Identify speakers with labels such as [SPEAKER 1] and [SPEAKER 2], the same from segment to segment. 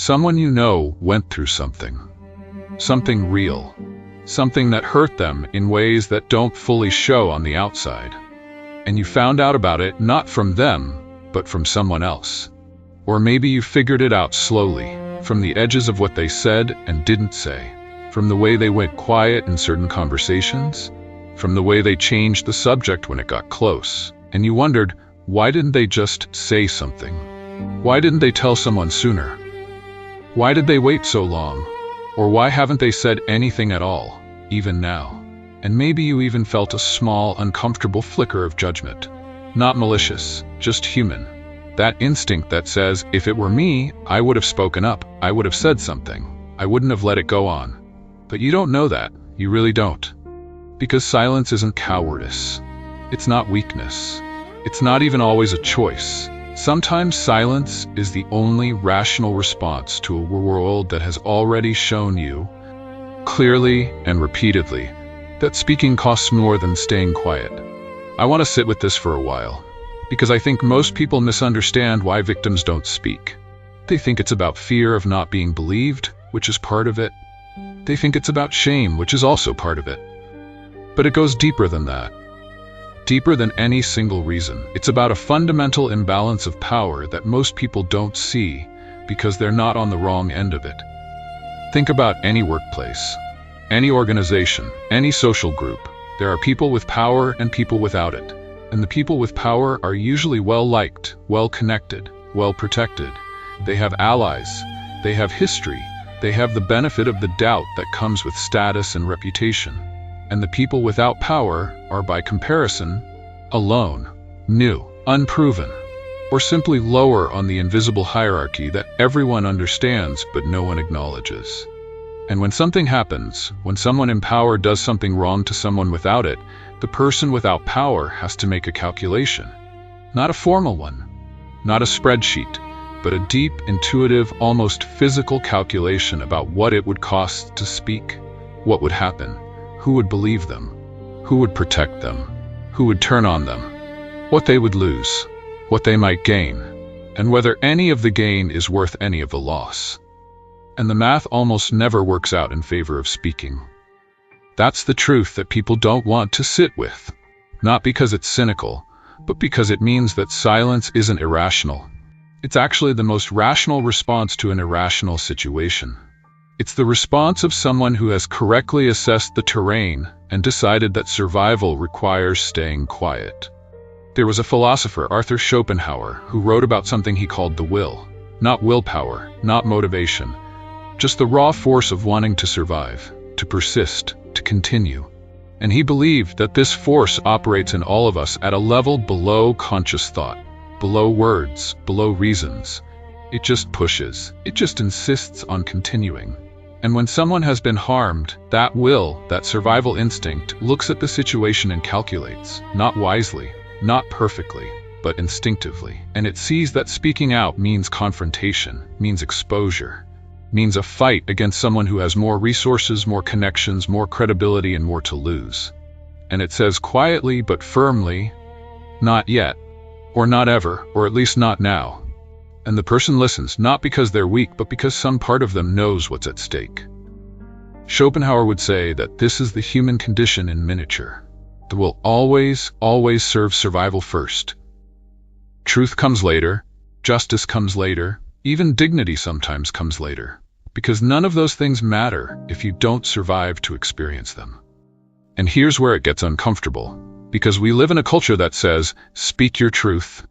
[SPEAKER 1] Someone you know went through something real, something that hurt them in ways that don't fully show on the outside. And you found out about it not from them, but from someone else. Or maybe you figured it out slowly, from the edges of what they said and didn't say, from the way they went quiet in certain conversations, from the way they changed the subject when it got close. And you wondered, why didn't they just say something? Why didn't they tell someone sooner? Why did they wait so long? Or why haven't they said anything at all, even now? And maybe you even felt a small, uncomfortable flicker of judgment. Not malicious, just human. That instinct that says, if it were me, I would have spoken up, I would have said something, I wouldn't have let it go on. But you don't know that, you really don't. Because silence isn't cowardice. It's not weakness. It's not even always a choice. Sometimes silence is the only rational response to a world that has already shown you, clearly and repeatedly, that speaking costs more than staying quiet. I want to sit with this for a while, because I think most people misunderstand why victims don't speak. They think it's about fear of not being believed, which is part of it. They think it's about shame, which is also part of it. But it goes deeper than that. Deeper than any single reason. It's about a fundamental imbalance of power that most people don't see because they're not on the wrong end of it. Think about any workplace, any organization, any social group. There are people with power and people without it. And the people with power are usually well-liked, well-connected, well-protected. They have allies. They have history. They have the benefit of the doubt that comes with status and reputation. And the people without power are, by comparison, alone, new, unproven, or simply lower on the invisible hierarchy that everyone understands but no one acknowledges. And when something happens, when someone in power does something wrong to someone without it, the person without power has to make a calculation. Not a formal one, not a spreadsheet, but a deep, intuitive, almost physical calculation about what it would cost to speak, what would happen, who would believe them, who would protect them, who would turn on them, what they would lose, what they might gain, and whether any of the gain is worth any of the loss. And the math almost never works out in favor of speaking. That's the truth that people don't want to sit with, not because it's cynical, but because it means that silence isn't irrational. It's actually the most rational response to an irrational situation. It's the response of someone who has correctly assessed the terrain and decided that survival requires staying quiet. There was a philosopher, Arthur Schopenhauer, who wrote about something he called the will. Not willpower, not motivation, just the raw force of wanting to survive, to persist, to continue. And he believed that this force operates in all of us at a level below conscious thought, below words, below reasons. It just pushes, it just insists on continuing. And when someone has been harmed, that will, that survival instinct, looks at the situation and calculates, not wisely, not perfectly, but instinctively. And it sees that speaking out means confrontation, means exposure, means a fight against someone who has more resources, more connections, more credibility, and more to lose. And it says quietly but firmly, not yet, or not ever, or at least not now. And the person listens, not because they're weak, but because some part of them knows what's at stake. Schopenhauer would say that this is the human condition in miniature. That will always, always serve survival first. Truth comes later, justice comes later, even dignity sometimes comes later, because none of those things matter if you don't survive to experience them. And here's where it gets uncomfortable, because we live in a culture that says, speak your truth,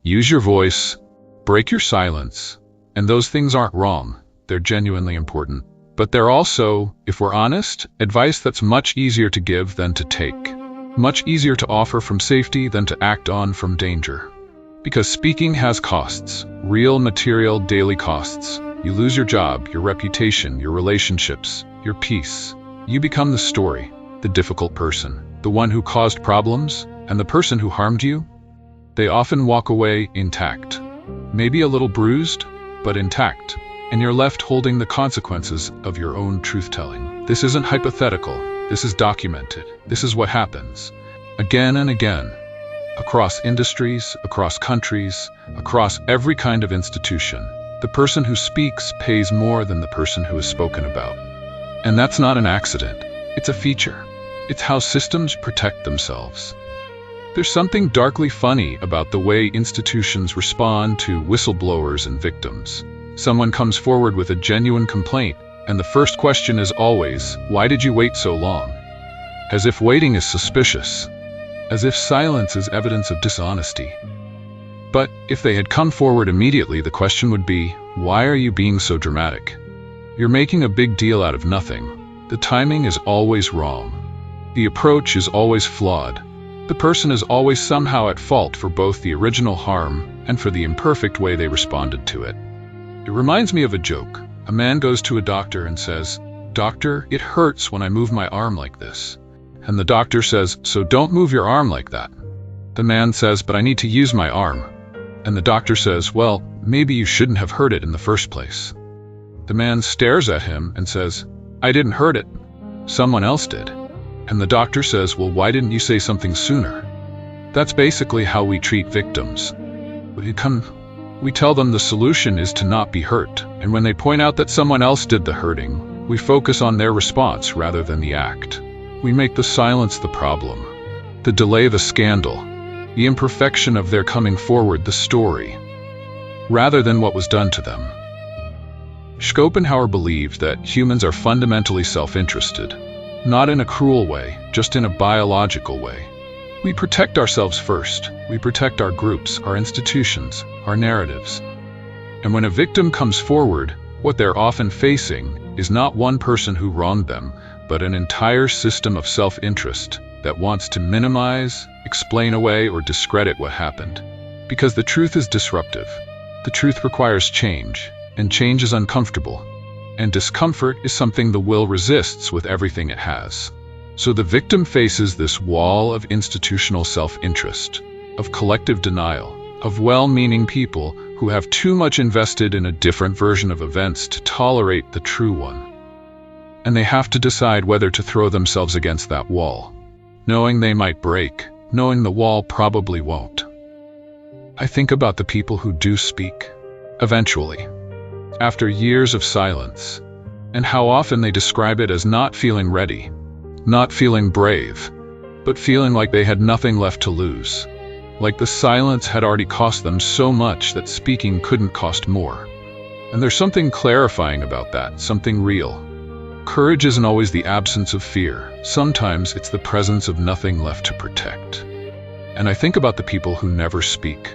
[SPEAKER 1] use your voice, break your silence, and those things aren't wrong, they're genuinely important. But they're also, if we're honest, advice that's much easier to give than to take, much easier to offer from safety than to act on from danger. Because speaking has costs, real material daily costs. You lose your job, your reputation, your relationships, your peace. You become the story, the difficult person, the one who caused problems, and the person who harmed you. They often walk away intact. Maybe a little bruised, but intact, and you're left holding the consequences of your own truth-telling. This isn't hypothetical, this is documented. This is what happens, again and again, across industries, across countries, across every kind of institution. The person who speaks pays more than the person who is spoken about. And that's not an accident. It's a feature. It's how systems protect themselves. There's something darkly funny about the way institutions respond to whistleblowers and victims. Someone comes forward with a genuine complaint, and the first question is always, "Why did you wait so long?" As if waiting is suspicious. As if silence is evidence of dishonesty. But if they had come forward immediately, the question would be, "Why are you being so dramatic? You're making a big deal out of nothing." The timing is always wrong. The approach is always flawed. The person is always somehow at fault for both the original harm and for the imperfect way they responded to it. It reminds me of a joke. A man goes to a doctor and says, "Doctor, it hurts when I move my arm like this." And the doctor says, "So don't move your arm like that." The man says, "But I need to use my arm." And the doctor says, "Well, maybe you shouldn't have hurt it in the first place." The man stares at him and says, "I didn't hurt it. Someone else did." And the doctor says, "Well, why didn't you say something sooner?" That's basically how we treat victims. We tell them the solution is to not be hurt, and when they point out that someone else did the hurting, we focus on their response rather than the act. We make the silence the problem, the delay the scandal, the imperfection of their coming forward the story, rather than what was done to them. Schopenhauer believed that humans are fundamentally self-interested, not in a cruel way, just in a biological way. We protect ourselves first. We protect our groups, our institutions, our narratives. And when a victim comes forward, what they're often facing is not one person who wronged them, but an entire system of self-interest that wants to minimize, explain away, or discredit what happened. Because the truth is disruptive. The truth requires change, and change is uncomfortable. And discomfort is something the will resists with everything it has. So the victim faces this wall of institutional self-interest, of collective denial, of well-meaning people who have too much invested in a different version of events to tolerate the true one. And they have to decide whether to throw themselves against that wall, knowing they might break, knowing the wall probably won't. I think about the people who do speak, eventually, after years of silence, and how often they describe it as not feeling ready, not feeling brave, but feeling like they had nothing left to lose, like the silence had already cost them so much that speaking couldn't cost more. And there's something clarifying about that, something real. Courage isn't always the absence of fear. Sometimes it's the presence of nothing left to protect. And I think about the people who never speak,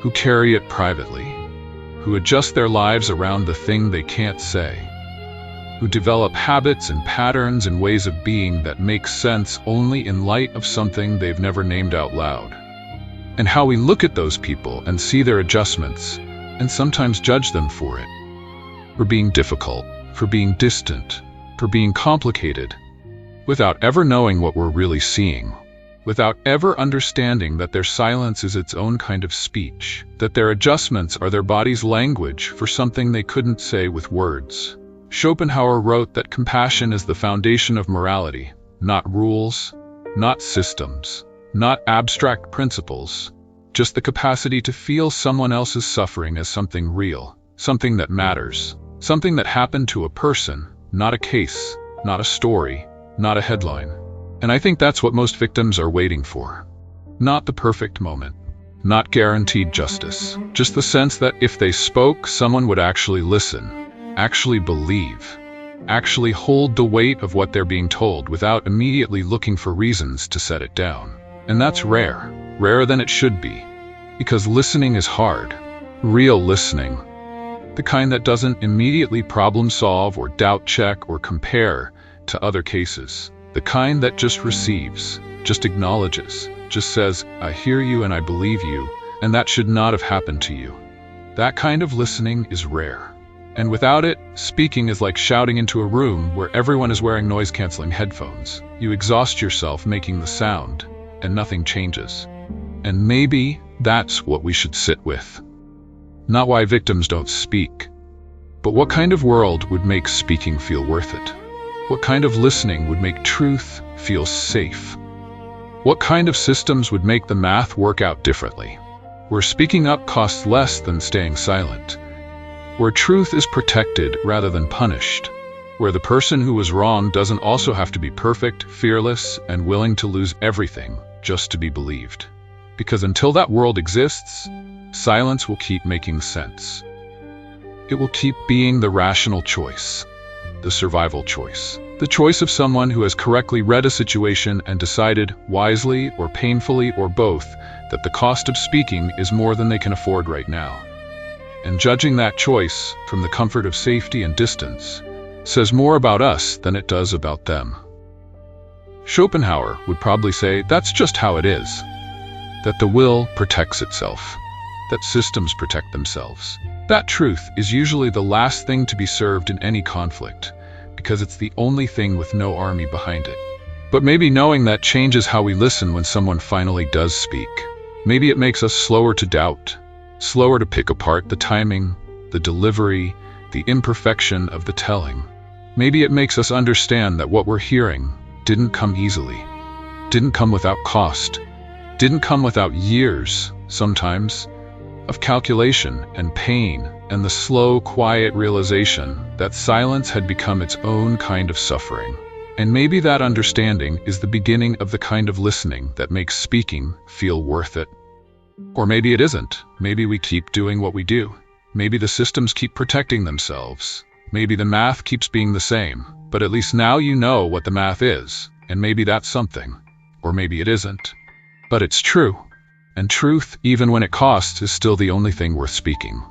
[SPEAKER 1] who carry it privately, who adjust their lives around the thing they can't say, who develop habits and patterns and ways of being that make sense only in light of something they've never named out loud. And how we look at those people and see their adjustments, and sometimes judge them for it, for being difficult, for being distant, for being complicated, without ever knowing what we're really seeing, without ever understanding that their silence is its own kind of speech, that their adjustments are their body's language for something they couldn't say with words. Schopenhauer wrote that compassion is the foundation of morality, not rules, not systems, not abstract principles, just the capacity to feel someone else's suffering as something real, something that matters, something that happened to a person, not a case, not a story, not a headline. And I think that's what most victims are waiting for. Not the perfect moment, not guaranteed justice, just the sense that if they spoke, someone would actually listen, actually believe, actually hold the weight of what they're being told without immediately looking for reasons to set it down. And that's rare, rarer than it should be, because listening is hard, real listening. The kind that doesn't immediately problem solve or doubt check or compare to other cases. The kind that just receives, just acknowledges, just says, "I hear you and I believe you, and that should not have happened to you." That kind of listening is rare. And without it, speaking is like shouting into a room where everyone is wearing noise-canceling headphones. You exhaust yourself making the sound, and nothing changes. And maybe that's what we should sit with. Not why victims don't speak, but what kind of world would make speaking feel worth it? What kind of listening would make truth feel safe? What kind of systems would make the math work out differently, where speaking up costs less than staying silent, where truth is protected rather than punished, where the person who was wrong doesn't also have to be perfect, fearless, and willing to lose everything just to be believed. Because until that world exists, silence will keep making sense. It will keep being the rational choice, the survival choice, the choice of someone who has correctly read a situation and decided, wisely or painfully or both, that the cost of speaking is more than they can afford right now. And judging that choice from the comfort of safety and distance says more about us than it does about them. Schopenhauer would probably say that's just how it is, that the will protects itself, that systems protect themselves. That truth is usually the last thing to be served in any conflict, because it's the only thing with no army behind it. But maybe knowing that changes how we listen when someone finally does speak. Maybe it makes us slower to doubt, slower to pick apart the timing, the delivery, the imperfection of the telling. Maybe it makes us understand that what we're hearing didn't come easily, didn't come without cost, didn't come without years, sometimes, of calculation and pain and the slow, quiet realization that silence had become its own kind of suffering. And maybe that understanding is the beginning of the kind of listening that makes speaking feel worth it. Or maybe it isn't. Maybe we keep doing what we do. Maybe the systems keep protecting themselves. Maybe the math keeps being the same, but at least now you know what the math is, and maybe that's something. Or maybe it isn't. But it's true. And truth, even when it costs, is still the only thing worth speaking.